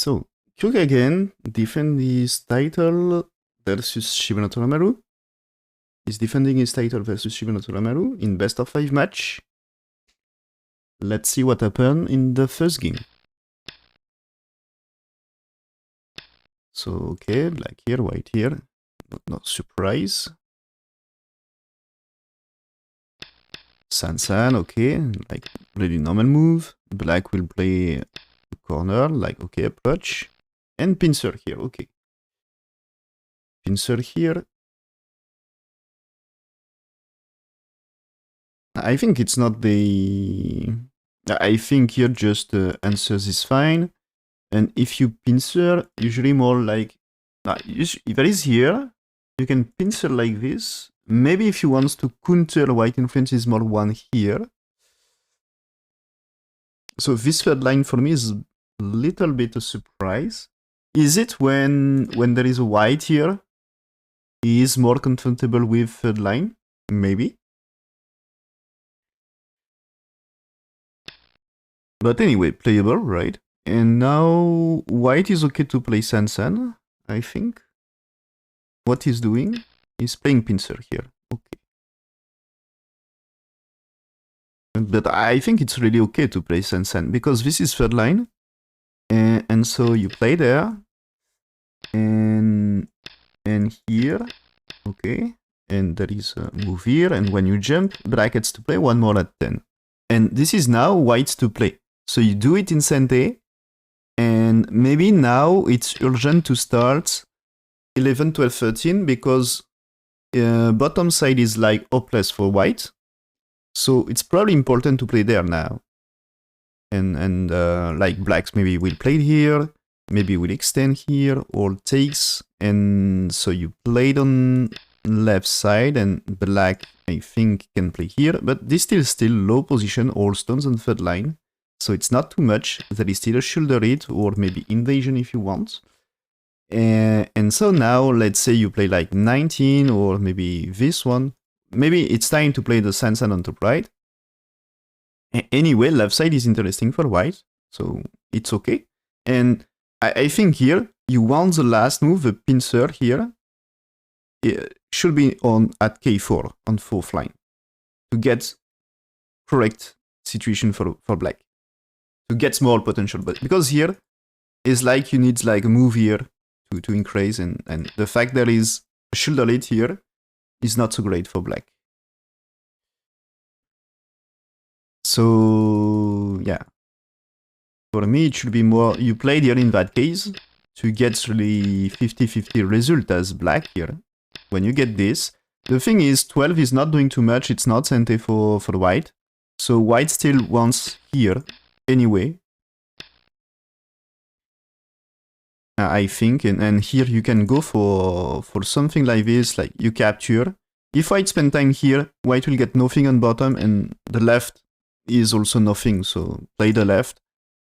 So, Kagen defend his title versus Shibano Toramaru. He's defending his title versus Shibano Toramaru in best of 5 match. Let's see what happened in the first game. So, okay, black here, white here. No surprise. San, okay, like really normal move. Black will play corner, like okay, approach. And pincer here, okay. Pincer here. I think it's not the... I think here just answers is fine. And if you pincer, usually more like... if there is here, you can pincer like this. Maybe if you want to counter white influence is more one here. So this third line for me is a little bit a surprise. Is it when there is a white here, he is more comfortable with third line? Maybe. But anyway, playable, right? And now white is okay to play San, I think. What he's doing is playing pincer here. Okay. But I think it's really okay to play San because this is third line. And so you play there. And here. Okay. And there is a move here. And when you jump, black gets to play one more at 10. And this is now white to play. So you do it in Sente, and maybe now it's urgent to start 11, 12, 13 because bottom side is like hopeless for white. So it's probably important to play there now. And like blacks maybe will play here, maybe will extend here or takes. And so you played on left side and black I think can play here, but this still low position, all stones on third line. So it's not too much. There is still a shoulder hit or maybe invasion if you want. And so now let's say you play like 19 or maybe this one. Maybe it's time to play the San on top right. Anyway, left side is interesting for white. So it's okay. And I think here you want the last move, the pincer here. It should be on at K4 on 4th line to get correct situation for black. To get small potential, but because here is like you need like a move here to increase, and the fact there is a shoulder hit here is not so great for black. So yeah, for me it should be more you played here in that case to get really 50-50 result as black here. When you get this, the thing is 12 is not doing too much. It's not Sente for white, so white still wants here. Anyway, I think, and here you can go for something like this, like you capture. If white spend time here, white will get nothing on bottom, and the left is also nothing, so play the left.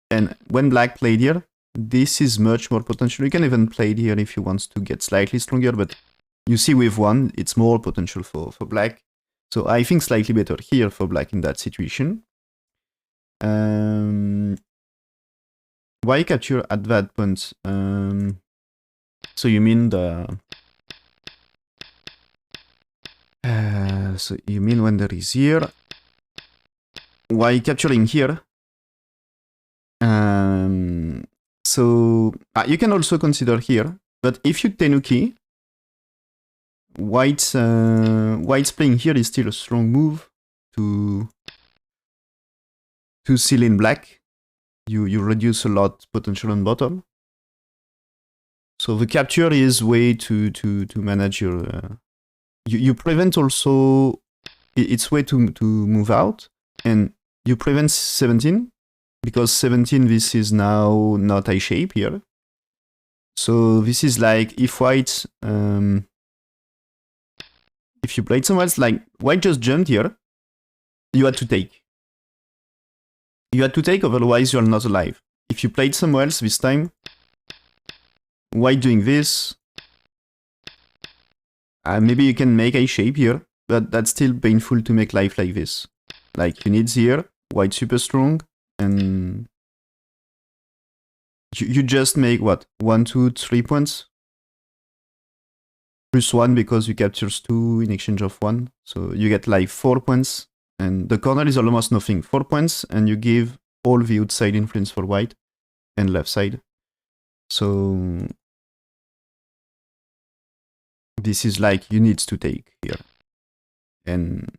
And when black played here, this is much more potential. You can even play it here if you want to get slightly stronger, but you see with one, it's more potential for black. So I think slightly better here for black in that situation. Why capture at that point? So you mean the... so you mean when there is here? Why capturing here? So you can also consider here, but if you tenuki, white's playing here is still a strong move to seal in black. You reduce a lot potential on bottom. So the capture is way to manage your... you prevent also... It's way to move out. And you prevent 17. Because 17, this is now not a shape here. So this is like if white... if you played somewhere else, like white just jumped here, you had to take. You had to take, otherwise you're not alive. If you played somewhere else this time, white doing this, maybe you can make a shape here, but that's still painful to make life like this. Like you need here, white super strong, and you just make what? 1, 2, 3 points? Plus 1 because you captures 2 in exchange of 1. So you get like 4 points. And the corner is almost nothing. 4 points, and you give all the outside influence for white and left side. So this is like you need to take here. And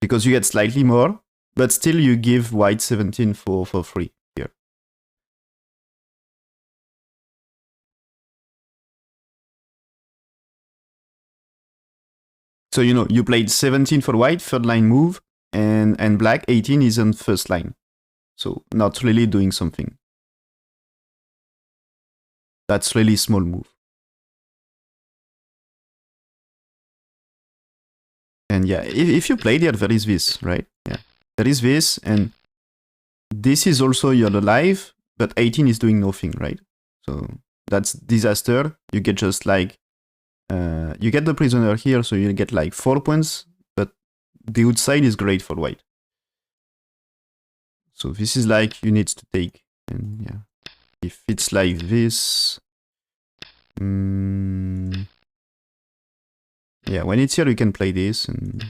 because you get slightly more, but still you give white 17 for free here. So you know, you played 17 for white, third line move, and black 18 is on first line. So not really doing something. That's really small move. And yeah, if you played here, there is this, right? Yeah, there is this, and this is also you're alive, but 18 is doing nothing, right? So that's disaster. You get just like, you get the prisoner here, so you get like 4 points, but the outside is great for white. So this is like you need to take, and yeah, if it's like this, yeah, when it's here, you can play this, and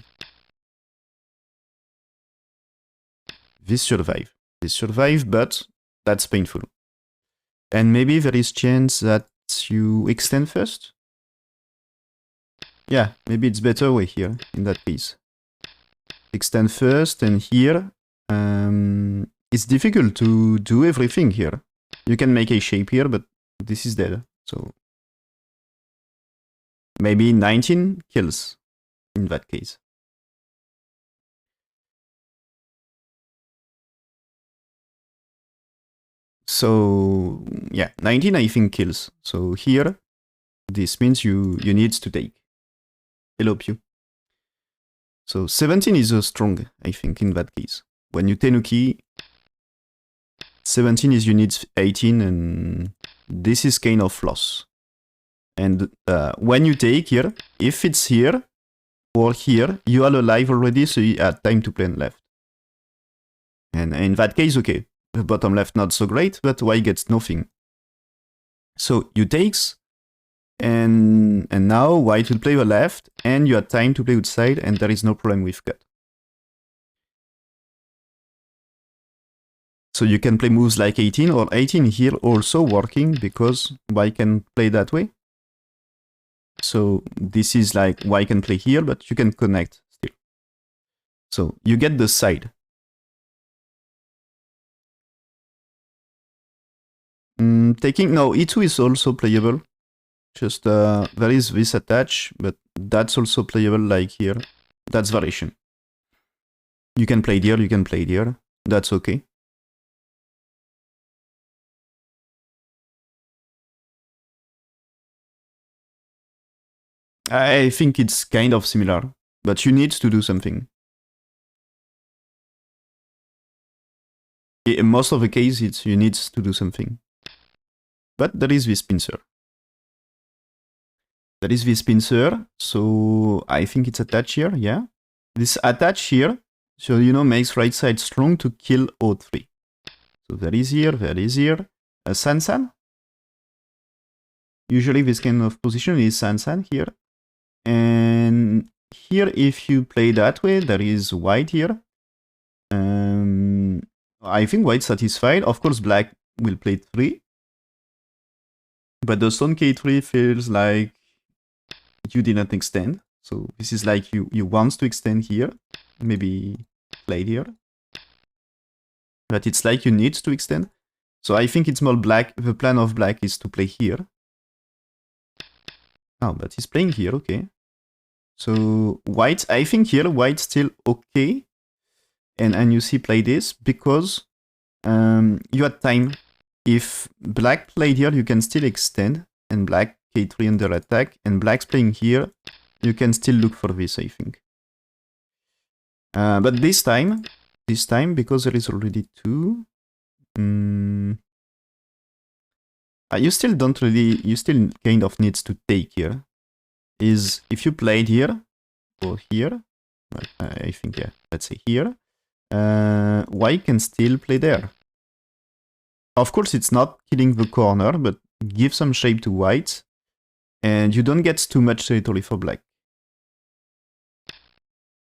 this survive. This survive, but that's painful. And maybe there is chance that you extend first? Yeah, maybe it's better way here, in that case. Extend first, and here, it's difficult to do everything here. You can make a shape here, but this is dead, so... Maybe 19 kills in that case. So yeah, 19 I think kills. So here, this means you need to take. Hello you. So 17 is strong, I think, in that case. When you tenuki, 17 is you need 18, and this is kind of loss. And when you take here, if it's here or here, you are alive already, so you have time to play on left. And in that case, okay, the bottom left not so great, but white gets nothing. So you takes, and now white will play the left, and you have time to play outside, and there is no problem with cut. So you can play moves like 18 or 18 here also working, because white can play that way. So this is like white can play here, but you can connect still. So you get the side. Taking, no, E2 is also playable. Just there is this attach, but that's also playable like here. That's variation. You can play here, you can play here. That's okay. I think it's kind of similar, but you need to do something. In most of the cases, you need to do something. But there is this pincer. There is this pincer, so I think it's attached here, yeah? This attach here, so you know, makes right side strong to kill O3. So there is here, a Sansan. Usually this kind of position is Sansan here. And here, if you play that way, there is white here. I think white satisfied. Of course, black will play 3. But the stone K3 feels like you didn't extend. So this is like you want to extend here. Maybe play here. But it's like you need to extend. So I think it's more black. The plan of black is to play here. Oh, but he's playing here, okay. So white, I think here white still okay. And you see play this because you had time. If black played here, you can still extend, and black K3 under attack, and black's playing here, you can still look for this, I think. But this time, because there is already 2, you still don't really, you still kind of needs to take here. Is if you played here, or here, I think, yeah, let's say here, white can still play there. of course, it's not killing the corner, but give some shape to white, and you don't get too much territory for black.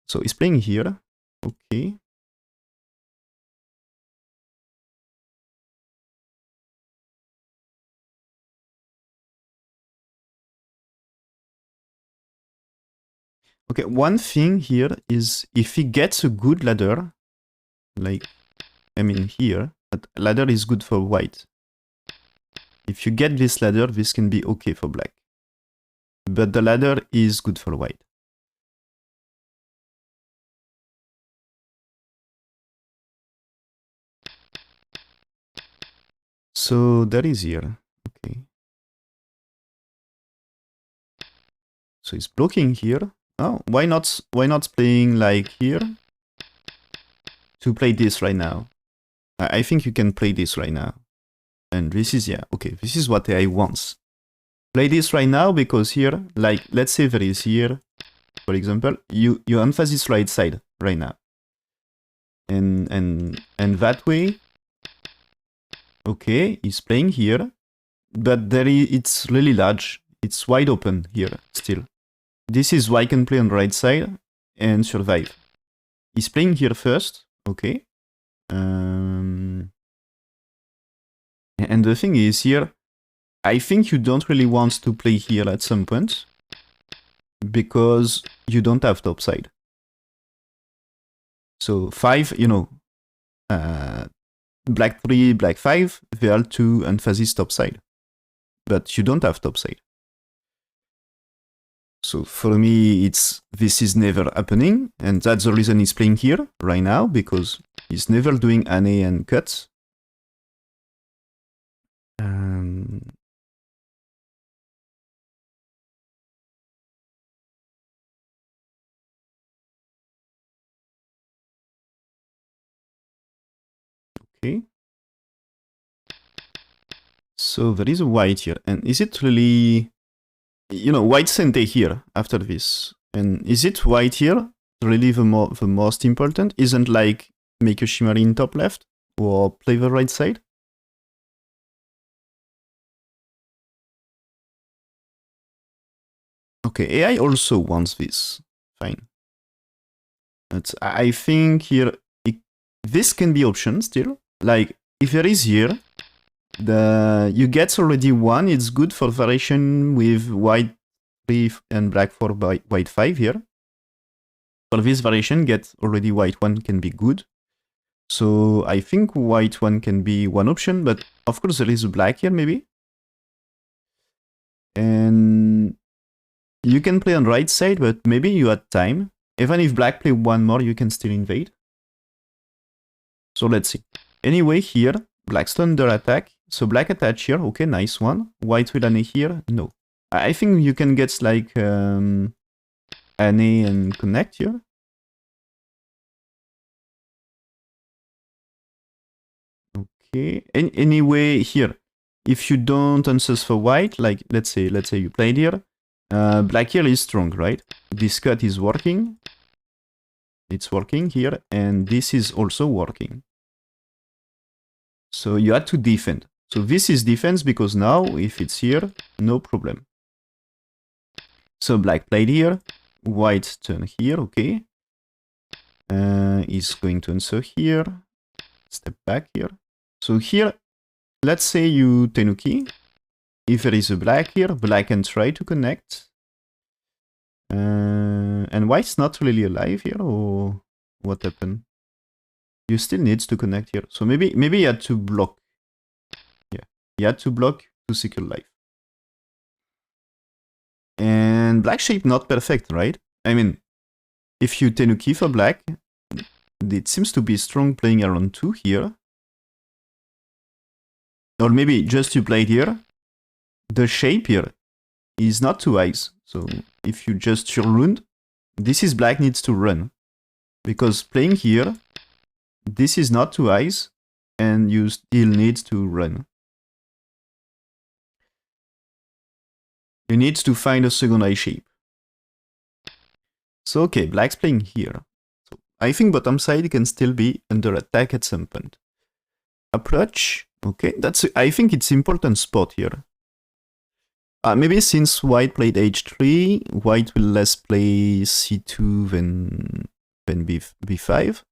So he's playing here. Okay. Okay, one thing here is if he gets a good ladder, like, I mean here, that ladder is good for white. If you get this ladder, this can be okay for black. But the ladder is good for white. So that is here. Okay. So he's blocking here. Oh, why not playing like here? To play this right now. I think you can play this right now. And this is, yeah, okay, this is what I want. Play this right now because here, like, let's say there is here, for example, you emphasize right side right now. And that way, okay, he's playing here, but it's really large. It's wide open here still. This is why I can play on the right side and survive. He's playing here first, okay. And the thing is here, I think you don't really want to play here at some point because you don't have topside. So 5, you know, black 3, black 5, they are 2 emphasis topside. But you don't have topside. So for me, this is never happening, and that's the reason he's playing here right now, because he's never doing an A and cuts. Okay. So there is a white here, and is it really, you know, white sente here after this? And is it white here really the most important? Isn't like make a shimmery in top left or play the right side? Okay, AI also wants this. Fine. But I think here this can be option still. Like if there is here, you get already 1. It's good for variation with white 3 and black 4 by white 5 here. For this variation, get already white 1 can be good. So I think white 1 can be one option, but of course there is black here maybe. And you can play on right side, but maybe you had time. Even if black play 1 more, you can still invade. So let's see. Anyway, here, black's under attack. So black attach here, okay, nice one. White will an A here, no. I think you can get like an A and connect here. Okay, anyway, here, if you don't answer for white, like let's say you played here, black here is strong, right? This cut is working. It's working here, and this is also working. So you had to defend. So this is defense because now, if it's here, no problem. So black played here, white turn here, okay. Is going to answer here, step back here. So here, let's say you tenuki. If there is a black here, black can try to connect. And white's not really alive here, or what happened? You still needs to connect here. So maybe you had to block. Yeah, you had to block to secure life. And black shape not perfect, right? I mean, if you tenuki for black, it seems to be strong playing around 2 here. Or maybe just you played here. The shape here is not 2 eyes. So if you just your rune, this is black needs to run. Because playing here, this is not 2 eyes, and you still need to run. You need to find a second eye shape. So okay, black's playing here. So I think bottom side can still be under attack at some point. Approach, Okay, I think it's important spot here. Maybe since white played h3, white will less play c2 than b5.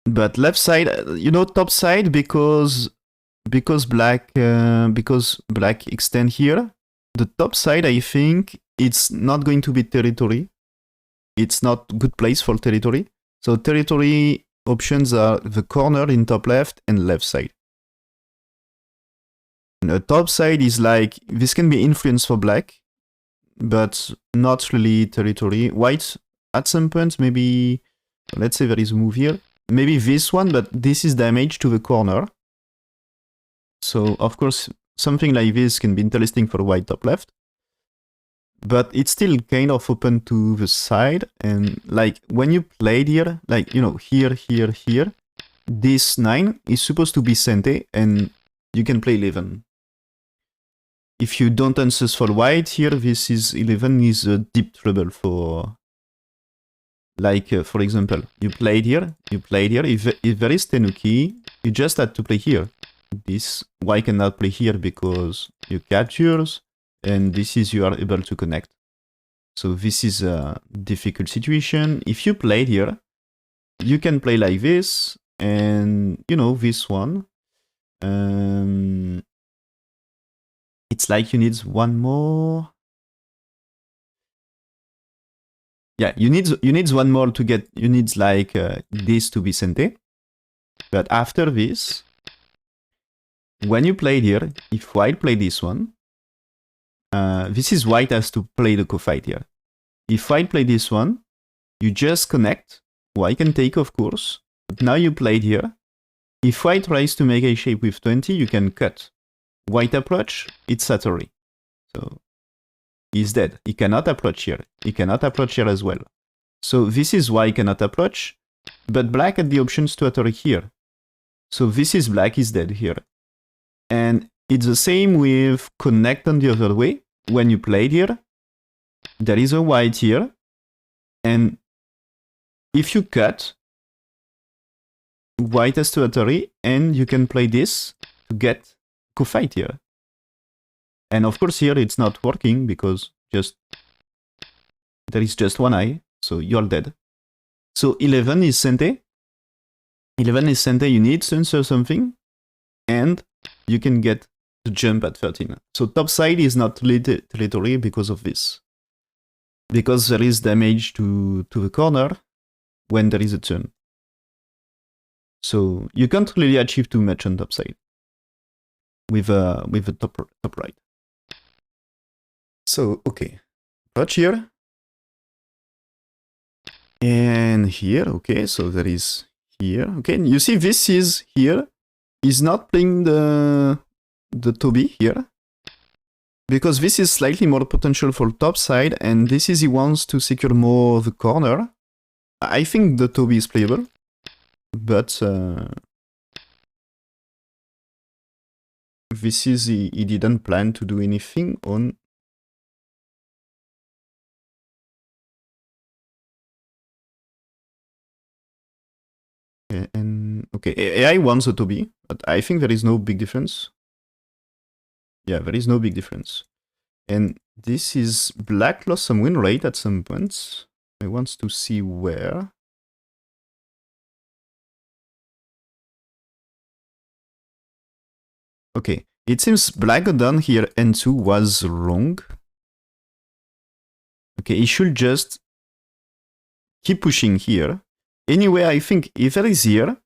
But left side, top side because black extend here. The top side, I think it's not going to be territory. It's not good place for territory. So territory options are the corner in top left and left side. And the top side is like, this can be influence for black, but not really territory. White, at some point, maybe, let's say there is a move here. Maybe this one, but this is damage to the corner. So, of course, something like this can be interesting for white top left. But it's still kind of open to the side. And like when you played here, like, here, this 9 is supposed to be Sente and you can play 11. If you don't unsuccessful white here, this is 11 is a deep trouble for, like, for example, you played here. If there is Tenuki, you just had to play here. This white cannot play here because you captures, and this is you are able to connect. So this is a difficult situation. If you played here, you can play like this, and this one. It's like you need one more. Yeah, you need one more to get. You need like this to be Sente. But after this, when you played here, if white play this one, this is white has to play the co-fight here. If white play this one, you just connect. White can take, of course. But now you played here. If white tries to make a shape with 20, you can cut. White approach, it's Satori. So he's dead. He cannot approach here. He cannot approach here as well. So this is why he cannot approach. But black had the options to Satori here. So this is black is dead here. And it's the same with connect on the other way. When you played here, there is a white here. And if you cut, white has to Atari, and you can play this to get co-fight here. And of course here it's not working because there is just one eye, so you're dead. So 11 is Sente. 11 is Sente, you need to answer something, and you can get the jump at 13. So top side is not territory because of this. Because there is damage to the corner when there is a turn. So you can't really achieve too much on top side with the top right. So okay, touch here and here. Okay, so there is here. Okay, you see this is here. He's not playing the Toby here because this is slightly more potential for top side, and this is he wants to secure more the corner. I think the Toby is playable, but this is he didn't plan to do anything on. And okay, AI wants a Toby, but I think there is no big difference. Yeah, there is no big difference. And this is black lost some win rate at some points. I want to see where. Okay, it seems black done here N2 was wrong. Okay, he should just keep pushing here. Anyway, I think if there is here,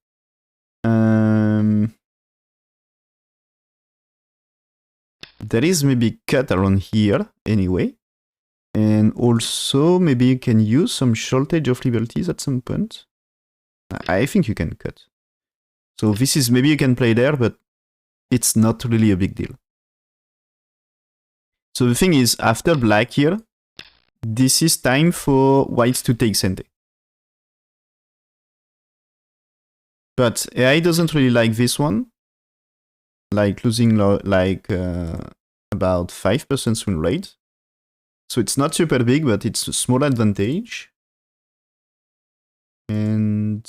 there is maybe cut around here anyway. And also maybe you can use some shortage of liberties at some point. I think you can cut. So this is maybe you can play there, but it's not really a big deal. So the thing is, after black here, this is time for whites to take Sente. But AI doesn't really like this one. Like losing like about 5% win rate. So it's not super big, but it's a small advantage. And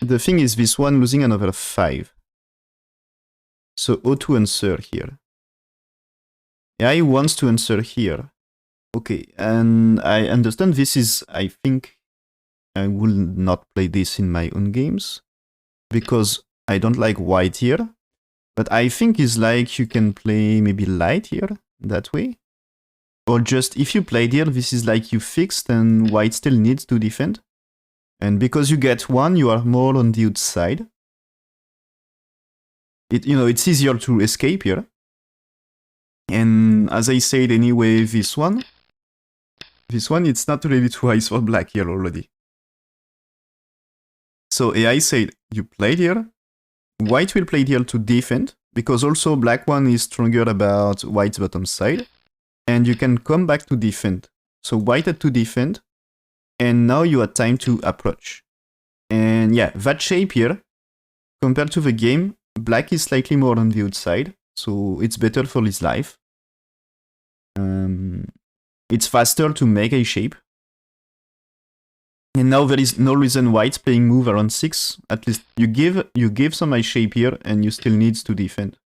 the thing is this one losing another 5. So how to answer here? AI wants to answer here. Okay, and I understand this is, I think I will not play this in my own games because I don't like white here. But I think it's like you can play maybe light here, that way. Or just, if you played here, this is like you fixed and white still needs to defend. And because you get 1, you are more on the outside. It's easier to escape here. And as I said anyway, this one, it's not really twice for black here already. So AI said, you played here, white will play here to defend, because also black one is stronger about white's bottom side, and you can come back to defend. So white had to defend, and now you have time to approach. And yeah, that shape here, compared to the game, black is slightly more on the outside, so it's better for his life. It's faster to make a shape. And now there is no reason white's playing move around 6. At least you give some high shape here and you still needs to defend.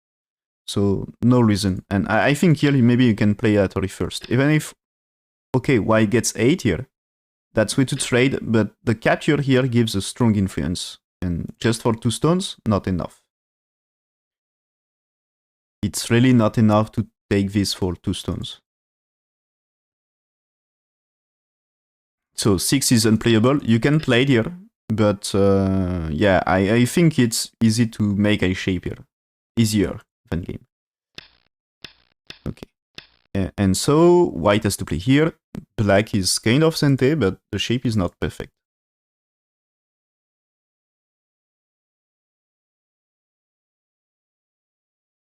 So no reason. And I think here maybe you can play Atori first. Even if, okay, white gets 8 here. That's way to trade, but the capture here gives a strong influence. And just for 2 stones, not enough. It's really not enough to take this for 2 stones. So 6 is unplayable. You can play it here, but yeah, I think it's easy to make a shape here. Easier than game. Okay. And so white has to play here. Black is kind of sente, but the shape is not perfect.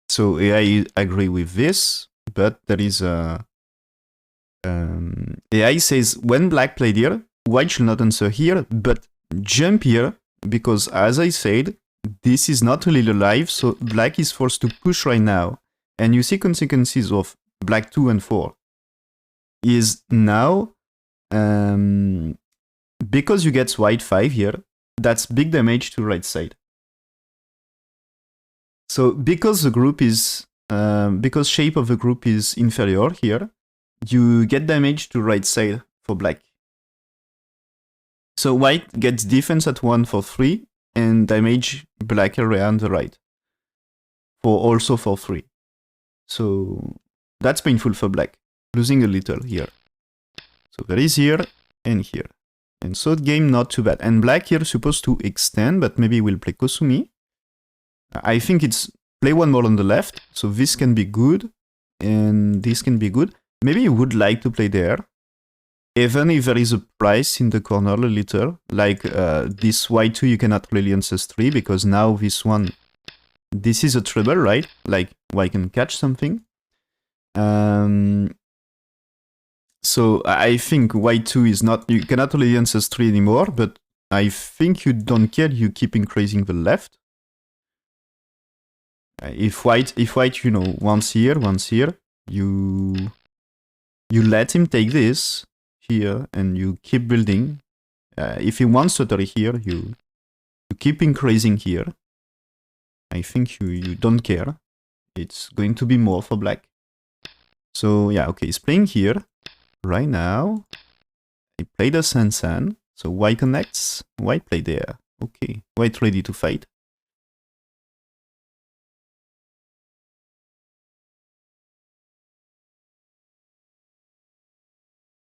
So AI agree with this, but there is a... AI says, when black played here, white should not answer here, but jump here, because as I said, this is not really alive, so black is forced to push right now. And you see consequences of black 2 and 4. Is now, because you get white 5 here, that's big damage to right side. So because the group is, because shape of the group is inferior here, you get damage to right side for black. So white gets defense at 1 for 3 and damage black area on the right for also for 3. So that's painful for black, losing a little here. So there is here and here. And so game not too bad. And black here supposed to extend, but maybe we'll play Kosumi. I think it's play one more on the left, so this can be good and this can be good. Maybe you would like to play there, even if there is a price in the corner a little, like this y2 you cannot really ancestry, because now this one, this is a trouble, right? Like white can catch something. So I think y2 is not, you cannot really ancestry anymore, but I think you don't care, you keep increasing the left. If white, you know, once here, you let him take this here and you keep building. If he wants to totally here, you keep increasing here. I think you don't care. It's going to be more for black. So yeah, okay, he's playing here right now. He played a Sansan. So white connects, white play there. Okay, white ready to fight.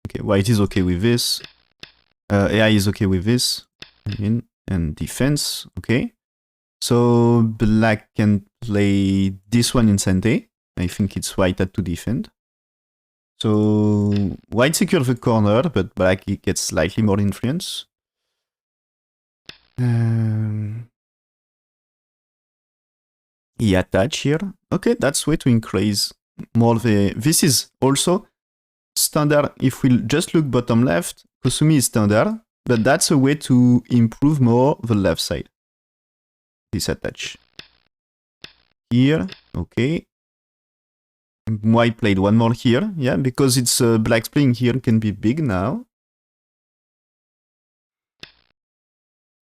Okay, white is okay with this. AI is okay with this. And defense, okay. So black can play this one in Sente. I think it's white had to defend. So white secures the corner, but black gets slightly more influence. He attach here. Okay, that's way to increase more the... This is also standard. If we just look bottom left, Kosumi is standard, but that's a way to improve more the left side. This attach. Here, okay. White played one more here, yeah, because it's black's playing here can be big now.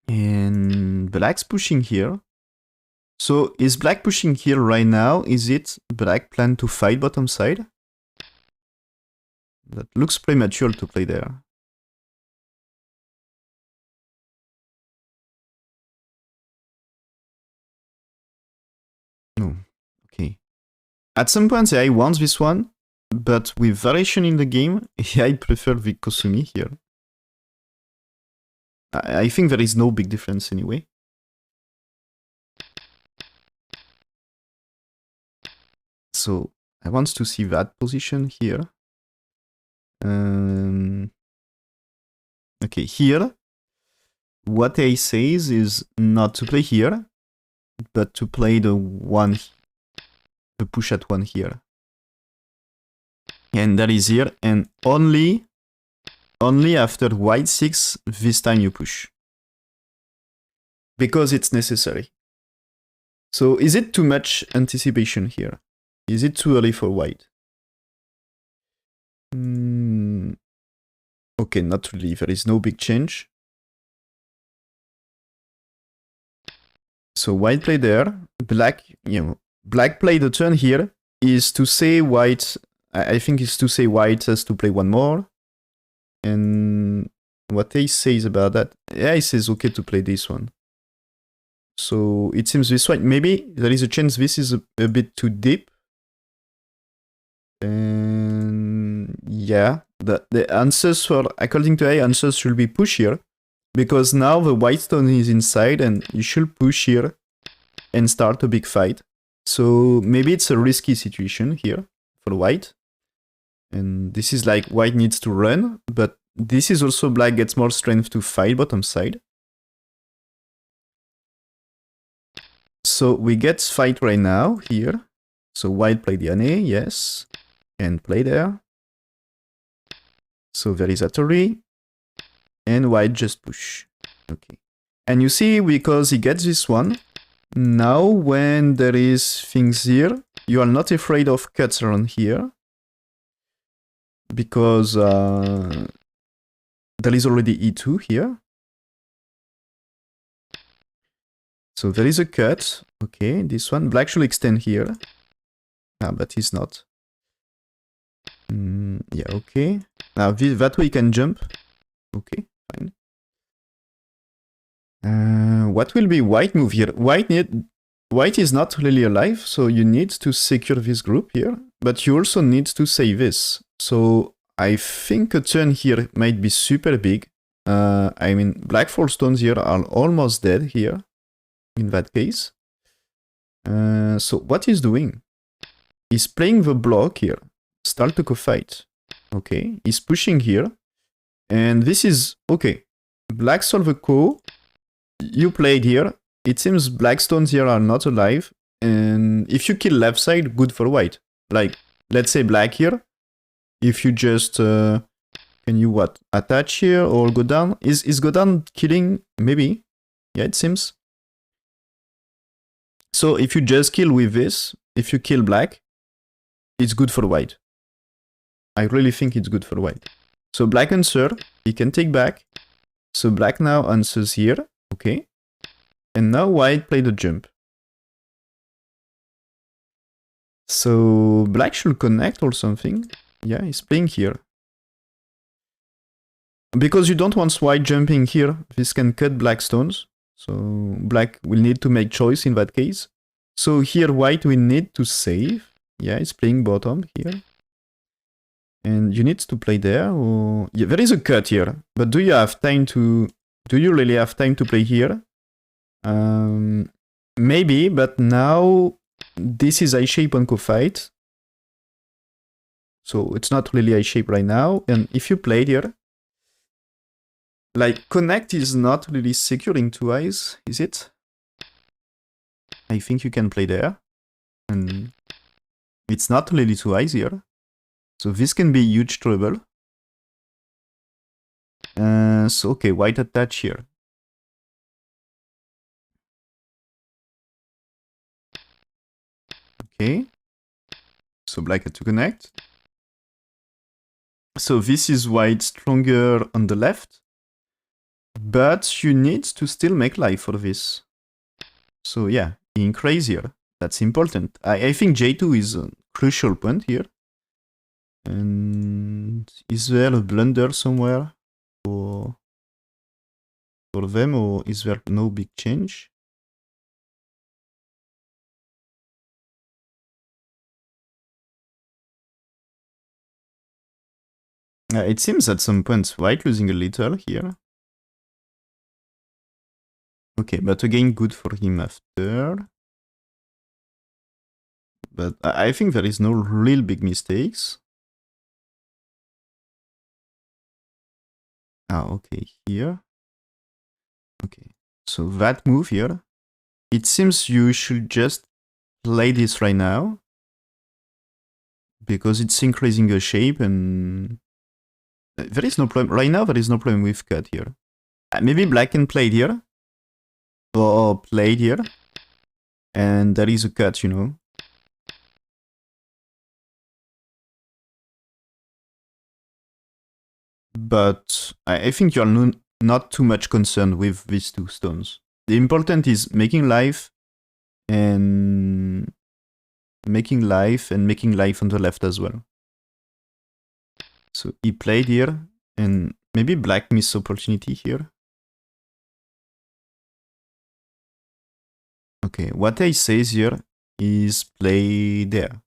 And black's pushing here. So is black pushing here right now? Is it black plan to fight bottom side? That looks premature to play there. No. Okay. At some point, I want this one, but with variation in the game, I prefer the Kosumi here. I think there is no big difference anyway. So I want to see that position here. Okay, here, what I says is not to play here, but to play the push at 1 here. And that is here, and only after white 6, this time you push. Because it's necessary. So is it too much anticipation here? Is it too early for white? Okay, not really. There is no big change. So white play there. Black, black play the turn here is to say white. I think is to say white has to play one more. And what Ace says about that, yeah, he says okay to play this one. So it seems this way. Maybe there is a chance this is a bit too deep. And yeah, the answers for, according to A, answers should be push here. Because now the white stone is inside and you should push here and start a big fight. So maybe it's a risky situation here for white. And this is like white needs to run, but this is also black gets more strength to fight bottom side. So we get fight right now here. So white play the Ane, yes, and play there. So there is a Tori, and white just push. Okay. And you see, because he gets this one, now when there is things here, you are not afraid of cuts around here. Because there is already E2 here. So there is a cut. Okay, this one. Black should extend here. Ah, but he's not. Yeah, okay. Now that way you can jump. Okay, fine. What will be white move here? White is not really alive, so you need to secure this group here. But you also need to save this. So I think a turn here might be super big. I mean, black 4 stones here are almost dead here. In that case. So what he's doing? He's playing the block here. Start to co-fight. Okay, he's pushing here. And this is, okay. Black solve a co. You played here. It seems black stones here are not alive. And if you kill left side, good for white. Like, let's say black here. If you just, can you what? Attach here or go down? Is go down killing? Maybe. Yeah, it seems. So if you just kill with this, if you kill black, it's good for white. I really think it's good for white. So black answer, he can take back. So black now answers here. Okay. And now white play the jump. So black should connect or something. Yeah, he's playing here. Because you don't want white jumping here, this can cut black stones. So black will need to make choice in that case. So here white will need to save. Yeah, he's playing bottom here. And you need to play there. Or yeah, there is a cut here. But do you have time to... Do you really have time to play here? Maybe, but now this is I-shape on co-fight. So it's not really I-shape right now. And if you played here, like connect is not really securing two eyes, is it? I think you can play there. And it's not really two eyes here. So this can be huge trouble. So okay, white attach here. Okay. So black had to connect. So this is white stronger on the left. But you need to still make life for this. So yeah, he increased here. That's important. I think J2 is a crucial point here. And is there a blunder somewhere for them, or is there no big change? It seems at some point White losing a little here. Okay, but again, good for him after. But I think there is no real big mistakes. Okay, here. Okay, so that move here. It seems you should just play this right now, because it's increasing your shape, and there is no problem. Right now, there is no problem with cut here. Maybe black can play here, or played here, and there is a cut, you know. But I think you're not too much concerned with these two stones. The important is making life and making life on the left as well. So he played here, and maybe black missed opportunity here. Okay, what I says here is play there.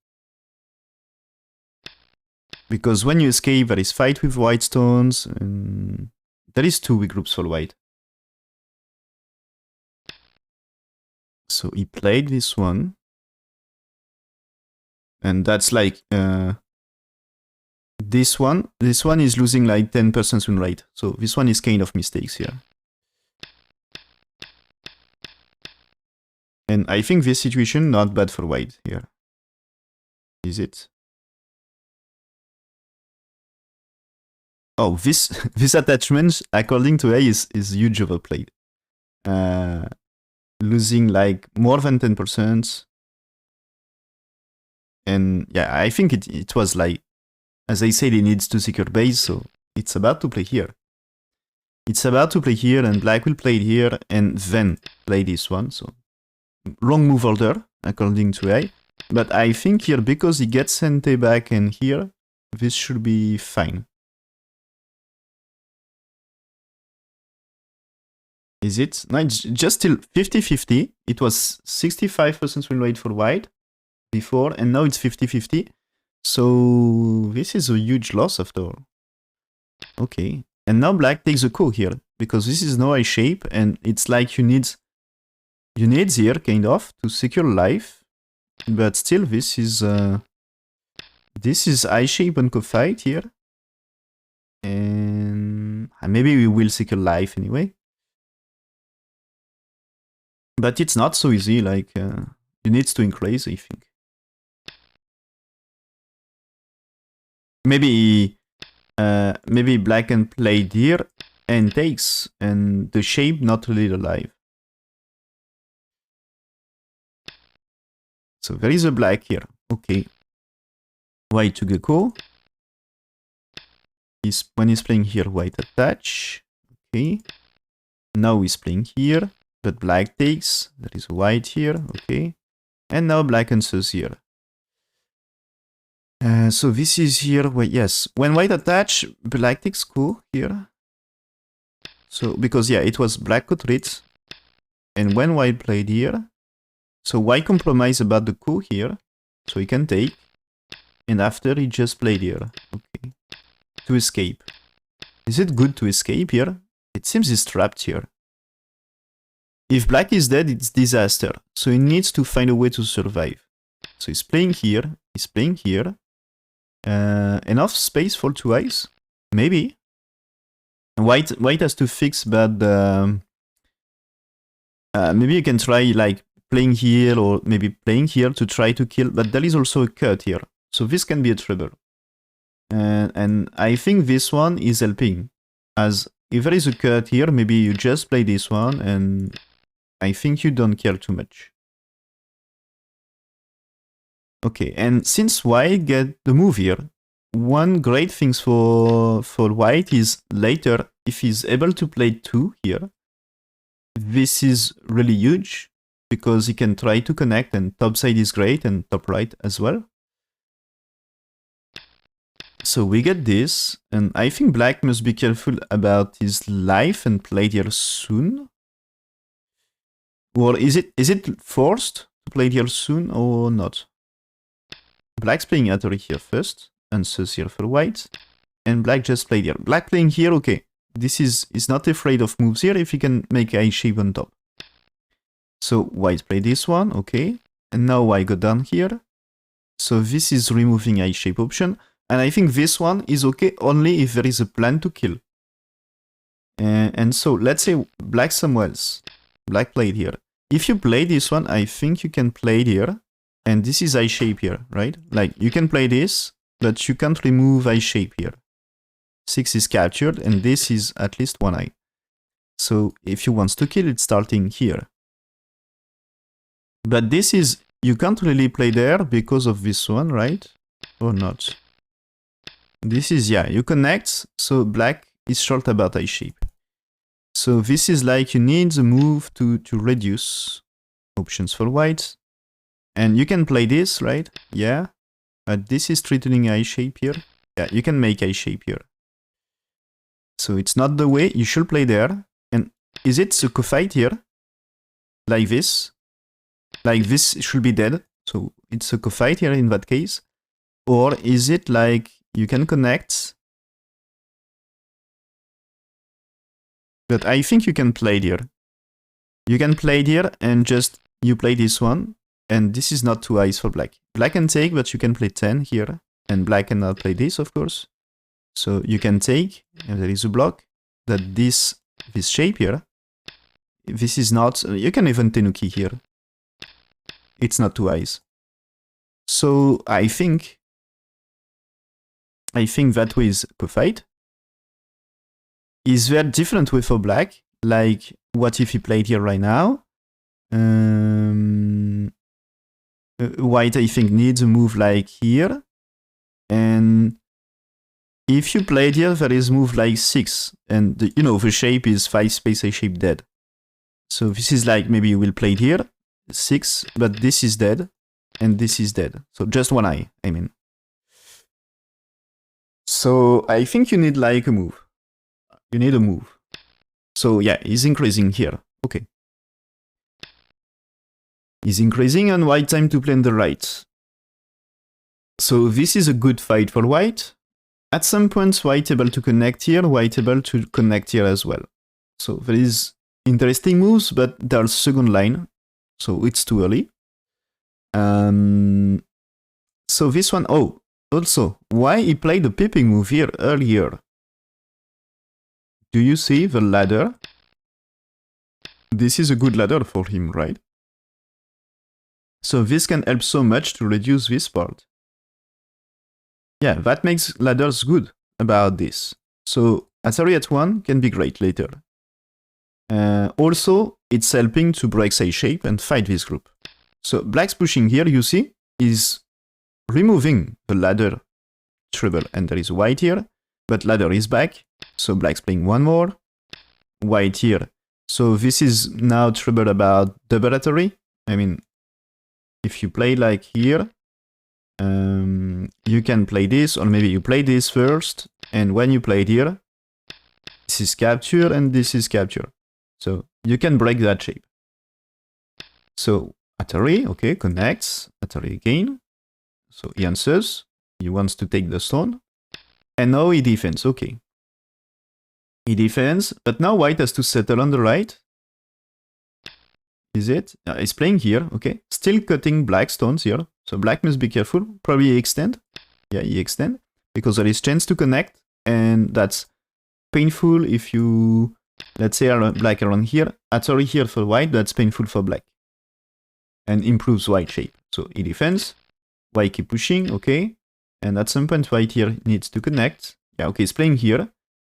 Because when you escape, there is fight with white stones, and there is two weak groups for white. So he played this one. And that's like, this one is losing like 10% win rate. So this one is kind of mistakes here. And I think this situation not bad for white here. Is it? Oh, this attachment, according to A, is huge overplayed. Losing like more than 10%. And yeah, I think it was like, as I said, it needs to secure base, so it's about to play here. It's about to play here, and black will play it here, and then play this one, so wrong move order, according to A. But I think here, because he gets Sente back and here, this should be fine. Is it? No, it's just still 50-50. It was 65% win rate for white before, and now it's 50-50. So this is a huge loss after all. Okay. And now black takes a ko here, because this is no I shape, and it's like you need here, kind of, to secure life. But still, this is I shape and ko fight here. And maybe we will secure life anyway. But it's not so easy, like, you need to increase, I think. Maybe black can play here and takes, and the shape not really alive. So there is a black here. Okay. White to gecko. When he's playing here, white attach. Okay. Now he's playing here, but black takes. There is white here. Okay. And now black answers here. So this is here. Wait, yes. When white attach, black takes ko here. So because yeah, it was black could read. And when white played here, so white compromise about the ko here, so he can take. And after he just played here. Okay. To escape. Is it good to escape here? It seems he's trapped here. If black is dead, it's disaster. So he needs to find a way to survive. So he's playing here. He's playing here. Enough space for two eyes? Maybe. White has to fix, but maybe you can try like playing here, or maybe playing here to try to kill. But there is also a cut here. So this can be a trouble. And I think this one is helping. As if there is a cut here, maybe you just play this one, and I think you don't care too much. Okay, and since white get the move here, one great thing for white is later, if he's able to play 2 here, this is really huge, because he can try to connect, and top side is great, and top right as well. So we get this, and I think black must be careful about his life and play here soon. Or is it forced to play here soon or not? Black's playing Atari here first, answers here for white, and black just played here. Black playing here, okay. This is not afraid of moves here if he can make a shape on top. So white play this one, okay. And now white go down here. So this is removing a shape option. And I think this one is okay only if there is a plan to kill. And so let's say black somewhere else. Black played here. If you play this one, I think you can play it here. And this is a shape here, right? Like you can play this, but you can't remove a shape here. 6 is captured, and this is at least one eye. So if you want to kill it, starting here. But this is, you can't really play there because of this one, right? Or not? This is, yeah, you connect, so black is short about a shape. So this is like you need the move to reduce options for white. And you can play this, right? Yeah. But this is threatening a shape here. Yeah, you can make a shape here. So it's not the way you should play there. And is it Suko fight here? Like this? Like this should be dead. So it's Suko fight here in that case. Or is it like you can connect? But I think you can play here. You can play here and just you play this one. And this is not 2 eyes for black. Black can take, but you can play 10 here. And black cannot play this, of course. So you can take, and there is a block, that this shape here, this is not, you can even tenuki here. It's not 2 eyes. So I think that way is a fight. Is there a different way for black? Like, what if he played here right now? White, I think, needs a move like here. And if you played here, there is move like 6. And, the shape is 5 space a shape dead. So this is like, maybe you will play here, 6, but this is dead. And this is dead. So just one eye, I mean. So I think you need like a move. You need a move. So yeah, he's increasing here. Okay. He's increasing on white time to play on the right. So this is a good fight for white. At some point, white able to connect here, white able to connect here as well. So there is interesting moves, but there's second line. So it's too early. So this one, oh, also, why he played the pipping move here earlier? Do you see the ladder? This is a good ladder for him, right? So this can help so much to reduce this part. Yeah, that makes ladders good about this. So Atari at 1 can be great later. Also, it's helping to break a shape and fight this group. So black's pushing here, you see, is removing the ladder treble, and there is white here, but ladder is back. So black's playing one more, white here. So this is now treble about double Atari. I mean, if you play like here, you can play this, or maybe you play this first, and when you play it here, this is capture and this is capture. So you can break that shape. So Atari, okay, connects, Atari again. So he answers, he wants to take the stone, and now he defends, okay. He defends, but now white has to settle on the right. Is it? He's playing here, okay. Still cutting black stones here. So black must be careful. Probably he extend. Yeah, he extend. Because there is chance to connect. And that's painful if you, let's say, black around here. Atari here for white, that's painful for black. And improves white shape. So he defends. White keep pushing, okay. And at some point white here needs to connect. Yeah, okay, he's playing here.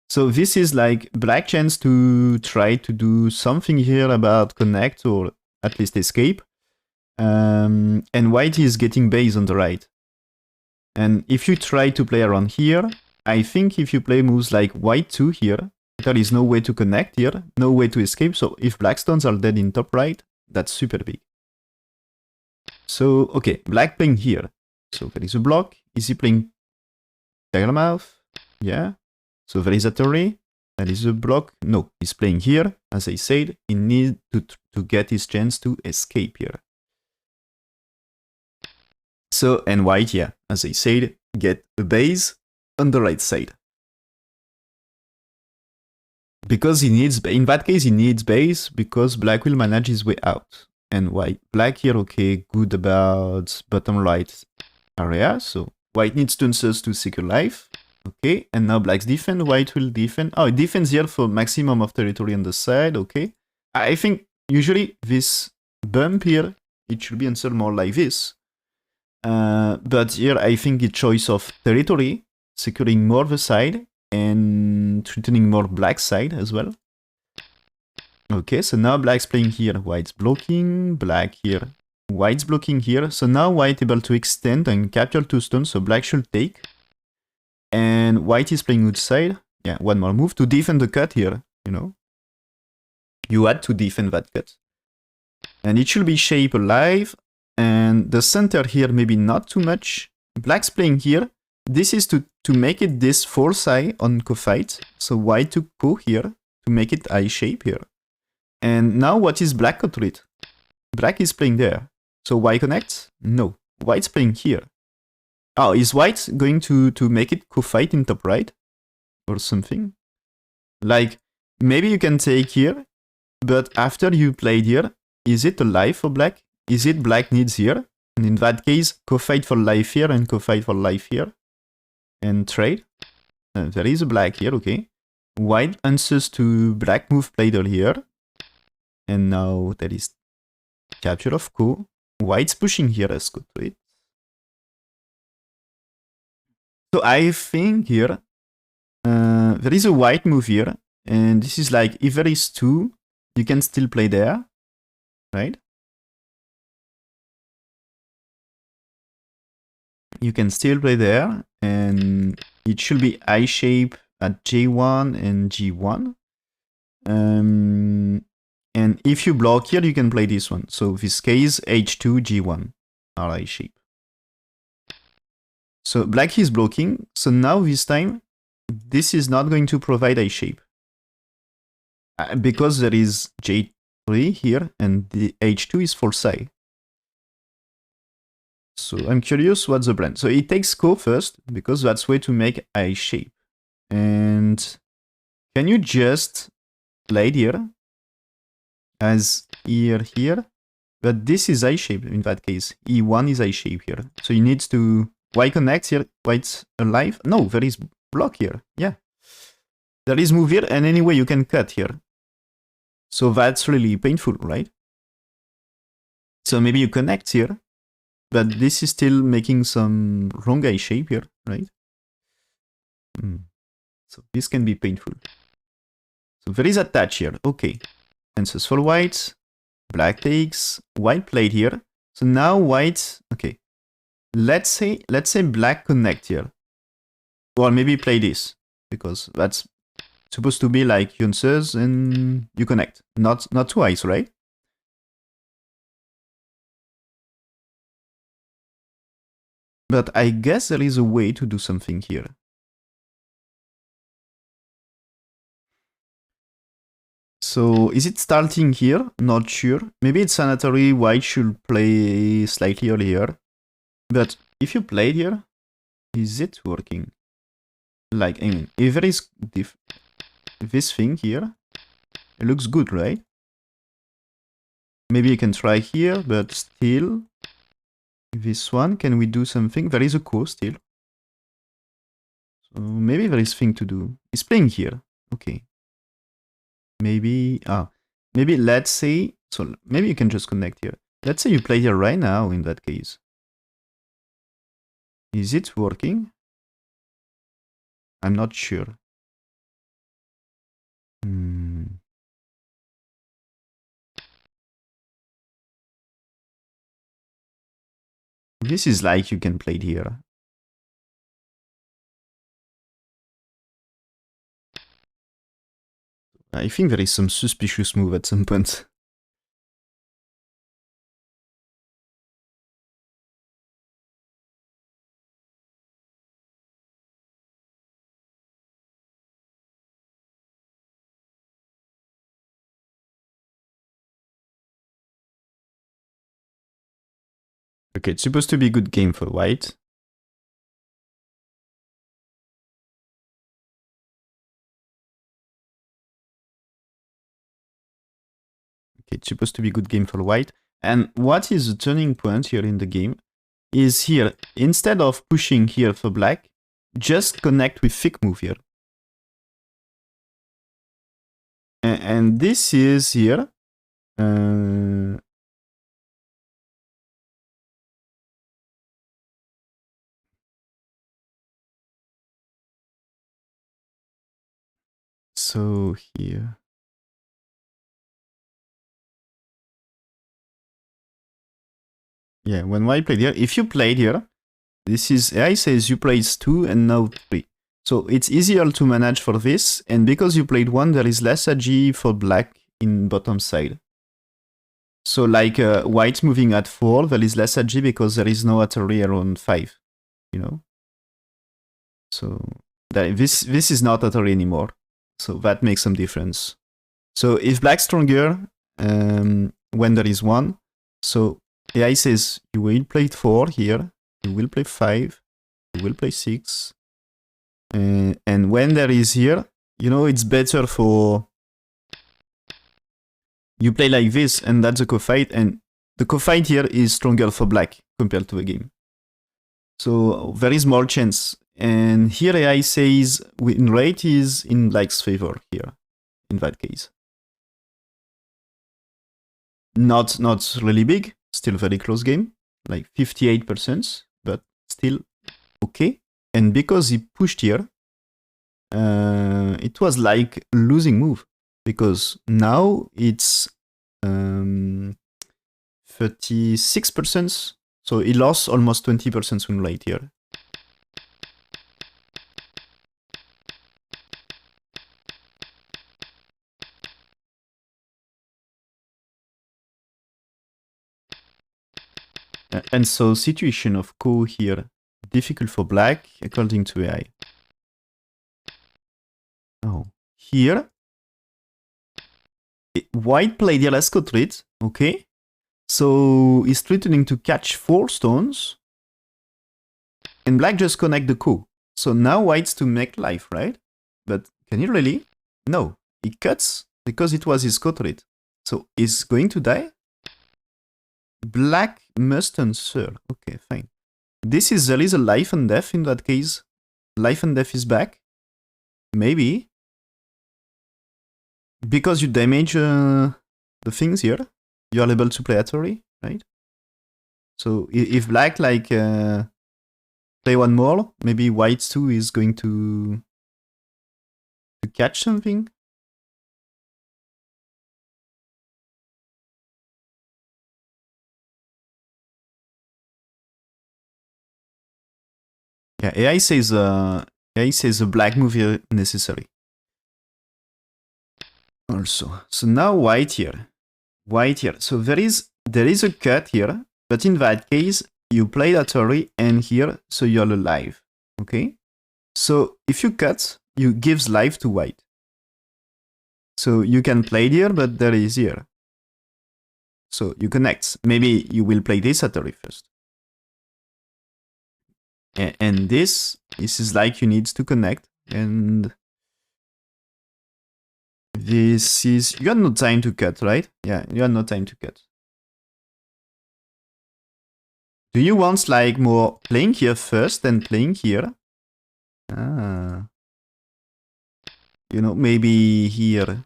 So this is like black chance to try to do something here about connect or at least escape. And white is getting base on the right. And if you try to play around here, I think if you play moves like white 2 here, there is no way to connect here, no way to escape. So if black stones are dead in top right, that's super big. So, okay, black playing here. So there is a block. Is he playing Tiger Mouth? Yeah. So there is a theory. That is a block. No, he's playing here. As I said, he needs to get his chance to escape here. So, and white, yeah, as I said, get a base on the right side. Because he needs, in that case, he needs base because black will manage his way out. And white, black here, okay, good about bottom right area. So white needs turns to secure life. Okay, and now black's defend, white will defend. Oh, it defends here for maximum of territory on the side, okay. I think usually this bump here, it should be answered more like this. But here I think it's choice of territory, securing more the side, and threatening more black side as well. Okay, so now black's playing here, white's blocking, black here, white's blocking here. So now white able to extend and capture 2 stones, so black should take. And white is playing good side. Yeah, one more move to defend the cut here, you know. You had to defend that cut. And it should be shape alive. And the center here, maybe not too much. Black's playing here. This is to make it this force eye on co-fight. So white to go here to make it eye shape here. And now what is black retreat? Black is playing there. So white connects? No. White's playing here. Oh, is white going to make it co-fight in top right? Or something? Like, maybe you can take here, but after you played here, is it alive for black? Is it black needs here? And in that case, co-fight for life here and co-fight for life here. And trade. There is a black here, okay. White answers to black move played earlier. And now there is capture of co. White's pushing here as co-trade. So I think here, there is a white move here. And this is like, if there is 2, you can still play there, right? You can still play there, and it should be I shape at J1 and G1. And if you block here, you can play this one. So this case, H2, G1 are I shape. So black is blocking. So now this time, this is not going to provide I shape. Because there is J3 here, and the H2 is for psi. So I'm curious what's the plan. So it takes co first, because that's way to make I shape. And can you just play it here? As here? But this is I shape in that case. E1 is I shape here. So you need to... White connects here, white's alive. No, there is block here. Yeah. There is move here, and anyway you can cut here. So that's really painful, right? So maybe you connect here. But this is still making some wrong eye shape here, right? So this can be painful. So there is a touch here. Okay. Answers for white. Black takes. White played here. So now white... Okay. Let's say black connect here. Or maybe play this. Because that's supposed to be like you answers and you connect. Not twice, right? But I guess there is a way to do something here. So is it starting here? Not sure. Maybe it's sanitary. White should play slightly earlier. But if you played here, is it working? Like, I mean, if there is this thing here, it looks good, right? Maybe you can try here, but still, this one, can we do something? There is a core still. So maybe there is thing to do. It's playing here. Okay. Maybe, maybe let's say, so maybe you can just connect here. Let's say you play here right now in that case. Is it working? I'm not sure. This is like you can play it here. I think there is some suspicious move at some point. Okay, it's supposed to be a good game for white. Okay, it's supposed to be a good game for white. And what is the turning point here in the game is here, instead of pushing here for black, just connect with thick move here. And this is here. So here. Yeah, when white played here, if you played here, this is, AI says you played 2 and now 3. So it's easier to manage for this, and because you played 1, there is less AG for black in bottom side. So like white moving at 4, there is less AG because there is no Atari around 5, you know? So this is not Atari anymore. So that makes some difference. So if black's stronger when there is 1, so AI says you will play 4 here, you will play 5, you will play 6, and when there is here, you know, it's better for you play like this, and that's a co-fight, and the co-fight here is stronger for black compared to the game. So there is more chance, and here AI says win rate is in black's favor here, in that case. Not really big, still very close game, like 58%, but still okay. And because he pushed here, it was like losing move, because now it's 36%, so he lost almost 20% win rate here. And so situation of Ko here, difficult for black according to AI. Oh, here, white played here as co-treat, okay? So he's threatening to catch 4 stones, and black just connect the Ko. So now white's to make life, right? But can he really? No, he cuts because it was his co-treat. So he's going to die? Black must answer. Okay, fine. There is a life and death in that case. Life and death is back. Maybe. Because you damage the things here, you are able to play Atari, right? So if black like play one more, maybe white too is going to catch something. Yeah, AI says a black move here necessary. Also, so now white here. So there is a cut here, but in that case you play Atari and here, so you're alive. Okay. So if you cut, you gives life to white. So you can play here, but there is here. So you connect. Maybe you will play this Atari first. And this is like you need to connect, and this is, you have no time to cut, right? Yeah, you have no time to cut. Do you want like more playing here first than playing here? Ah. You know, maybe here.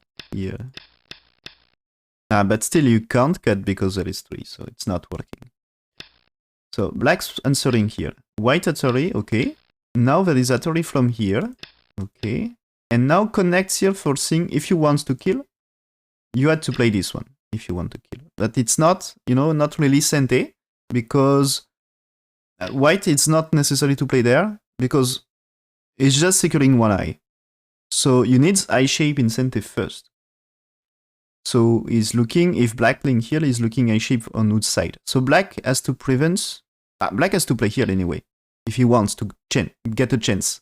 Ah, but still you can't cut because there is 3, so it's not working. So black's answering here. White Atari, okay. Now there is Atari from here. Okay. And now connects here, forcing, if you want to kill, you had to play this one if you want to kill. But it's not, you know, not really Sente, because white, it's not necessary to play there, because it's just securing one eye. So you need eye shape in Sente first. So he's looking, if black playing here, he's looking eye shape on which side. So black has to prevent, black has to play here anyway, if he wants to get a chance.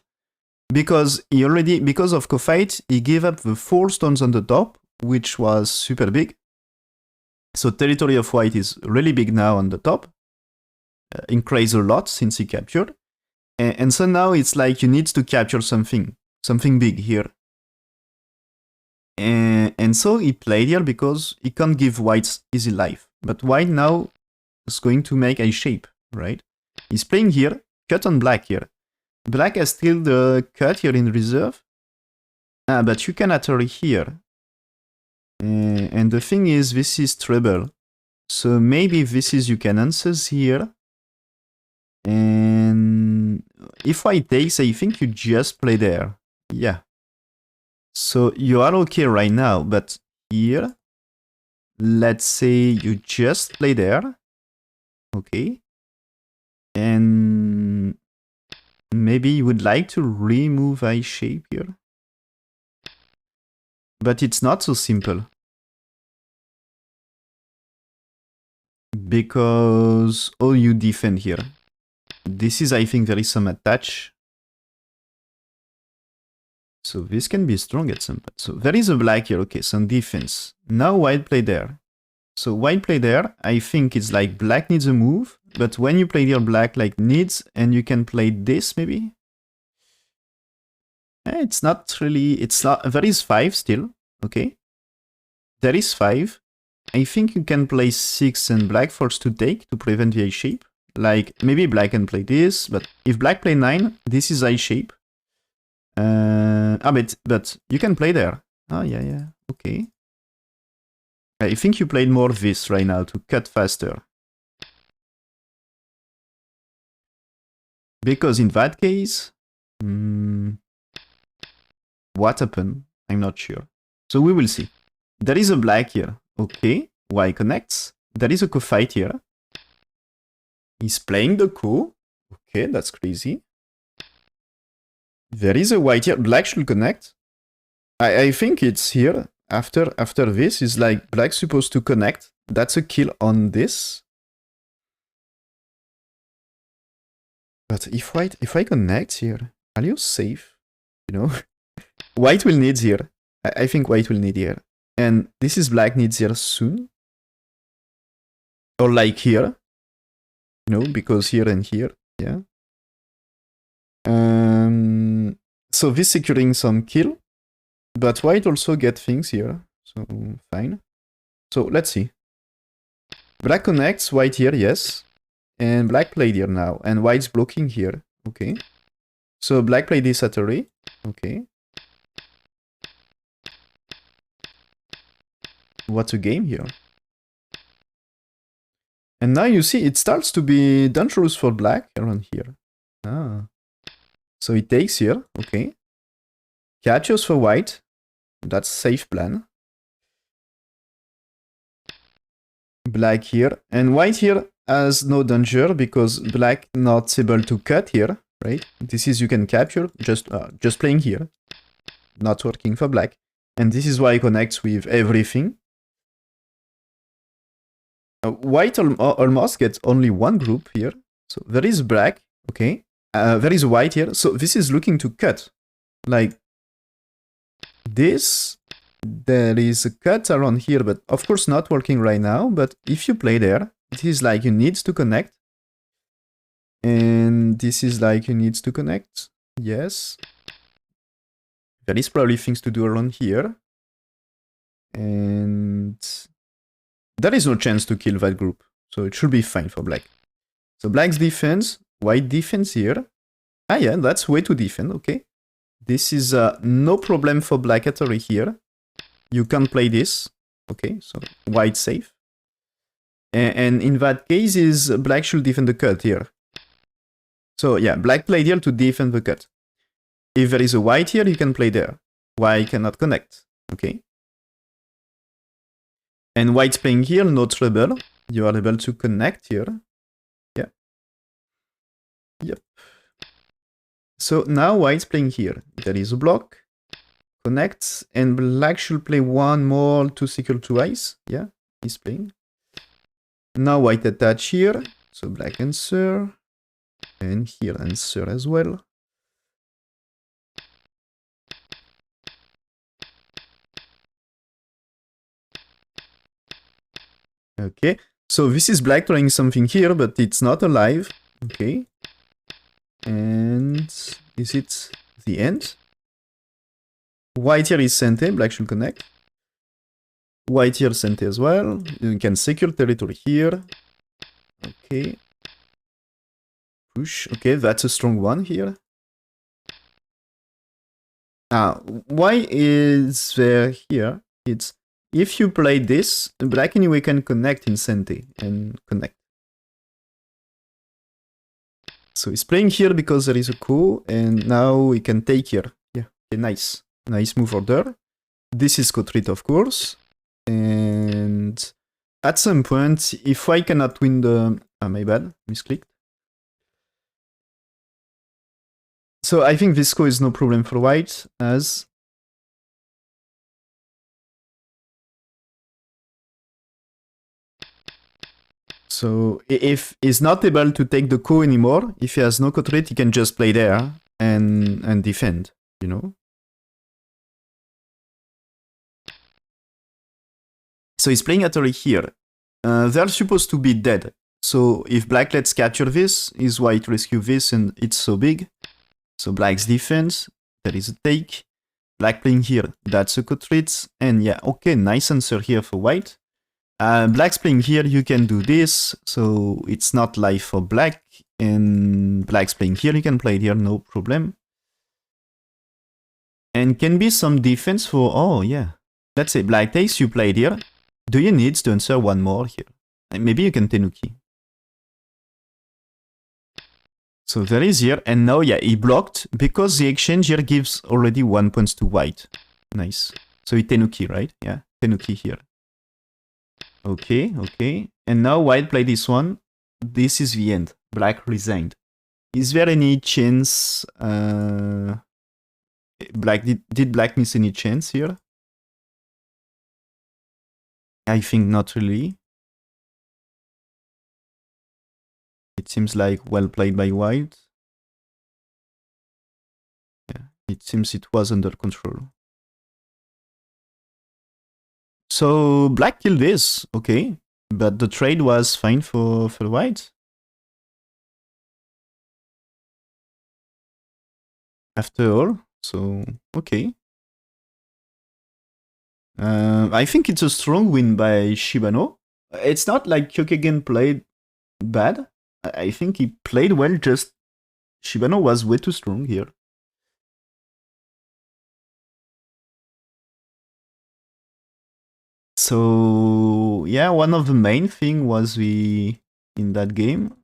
Because he already, because of co-fight, he gave up the 4 stones on the top, which was super big. So territory of white is really big now on the top. increased a lot since he captured. And so now it's like you need to capture something big here. And so he played here because he can't give white's easy life. But white now is going to make a shape, right? He's playing here, cut on black here. Black has still the cut here in reserve. But you can atory here. And the thing is, this is treble. So maybe this is you can answers here. And if white takes, I think you just play there. Yeah. So you are okay right now, but here, let's say you just play there. Okay. And maybe you would like to remove a shape here. But it's not so simple. Because all you defend here. This is, I think, there is some attach. So this can be strong at some point. So there is a black here. Okay, some defense. Now white play there. So white play there. I think it's like black needs a move. But when you play here, black like needs, and you can play this maybe. It's not really, it's not, there is 5 still. Okay. There is 5. I think you can play 6 and black forced to take to prevent the I shape. Like maybe black can play this, but if black play 9, this is I shape. But you can play there. Oh, yeah, okay. I think you played more this right now to cut faster. Because in that case, what happened? I'm not sure. So we will see. There is a black here. Okay, Y connects. There is a co-fight here. He's playing the co. Okay, that's crazy. There is a white here. Black should connect. I think it's here. After this is like black supposed to connect. That's a kill on this. But if I connect here, are you safe? You know, white will need here. I think white will need here, and this is black needs here soon, or like here. You know, because here and here, yeah. So this securing some kill, but white also get things here, so fine. So let's see. Black connects, white here, yes. And black played here now, and white's blocking here, okay. So black played this at array, okay. What's a game here? And now you see, it starts to be dangerous for black around here. Ah. So it takes here, okay. Captures for white. That's safe plan. Black here. And white here has no danger because black not able to cut here, right? This is you can capture, just playing here. Not working for black. And this is why it connects with everything. White almost gets only one group here. So there is black, okay. There is white here. So this is looking to cut. Like this. There is a cut around here, but of course not working right now. But if you play there, it is like you need to connect. And this is like you need to connect. Yes. There is probably things to do around here. And there is no chance to kill that group. So it should be fine for black. So black's defense, white defense here. Ah yeah, that's way to defend, okay. This is no problem for black at all here. You can play this, okay, so white safe. And in that case is black should defend the cut here. So yeah, black played here to defend the cut. If there is a white here, you can play there. White cannot connect, okay. And white's playing here, no trouble. You are able to connect here. Yeah. Yep. So now white's playing here. There is a block. Connects, and black should play one more to secure 2 eyes. Yeah, he's playing. Now white attach here. So black answer. And here answer as well. Okay, So this is black trying something here, but it's not alive. Okay. And is it the end? White here is Sente, black should connect. White here Sente as well. You can secure territory here. Okay. Push. Okay, that's a strong one here. Why is there here? It's if you play this, black anyway can connect in Sente and connect. So he's playing here because there is a coup, and now we can take here. Yeah, okay, nice. Nice move order. This is co-treat, of course. And at some point, if I cannot win the... my bad, misclicked. So I think this co is no problem for white, as... So if he's not able to take the co anymore, if he has no co-treat, he can just play there and defend, you know? So he's playing Atari here. They're supposed to be dead. So if black lets capture this, is white rescue this, and it's so big. So black's defense, there is a take. Black playing here, that's a co-treat. And yeah, okay, nice answer here for white. Black's playing here, you can do this. So it's not live for black. And black's playing here, you can play it here, no problem. And can be some defense for, oh yeah. Let's say black takes, you play it here. Do you need to answer one more here? Maybe you can Tenuki. So there is here, and now, yeah, he blocked, because the exchange here gives already 1 point to white. Nice. So he Tenuki, right? Yeah, Tenuki here. Okay, okay. And now white play this one. This is the end. Black resigned. Is there any chance... Black did black miss any chance here? I think not really. It seems like well played by white. Yeah, it seems it was under control. So black killed this, okay. But the trade was fine for white. After all, so okay. I think it's a strong win by Shibano. It's not like Kagen played bad. I think he played well, just Shibano was way too strong here. So yeah, one of the main thing was in that game.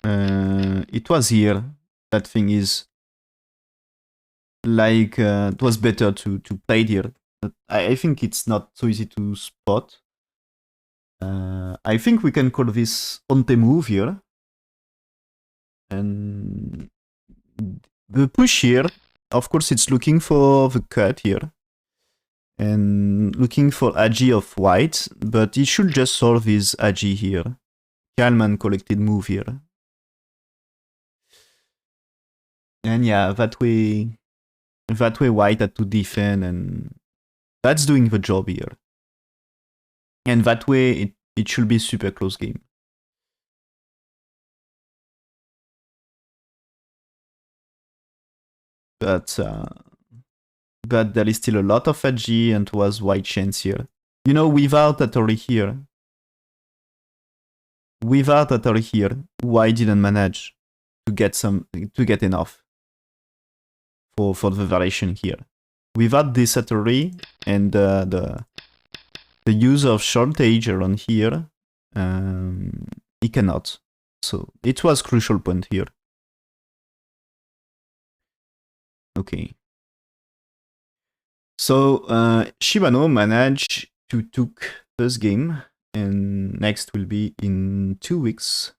It was here. That thing is like it was better to play here. But I think it's not so easy to spot. I think we can call this Onte move here. And the push here, of course, it's looking for the cut here. And looking for Agi of white, but it should just solve his Agi here. Calm and collected move here. And yeah, that way white had to defend, and that's doing the job here. And that way it should be super close game. But there is still a lot of Agi and was white chance here. You know, without Atari here, white didn't manage to get enough for the variation here. Without this Atari and the use of shortage around here, he cannot. So it was crucial point here. Okay. So Shibano managed to took this game, and next will be in 2 weeks.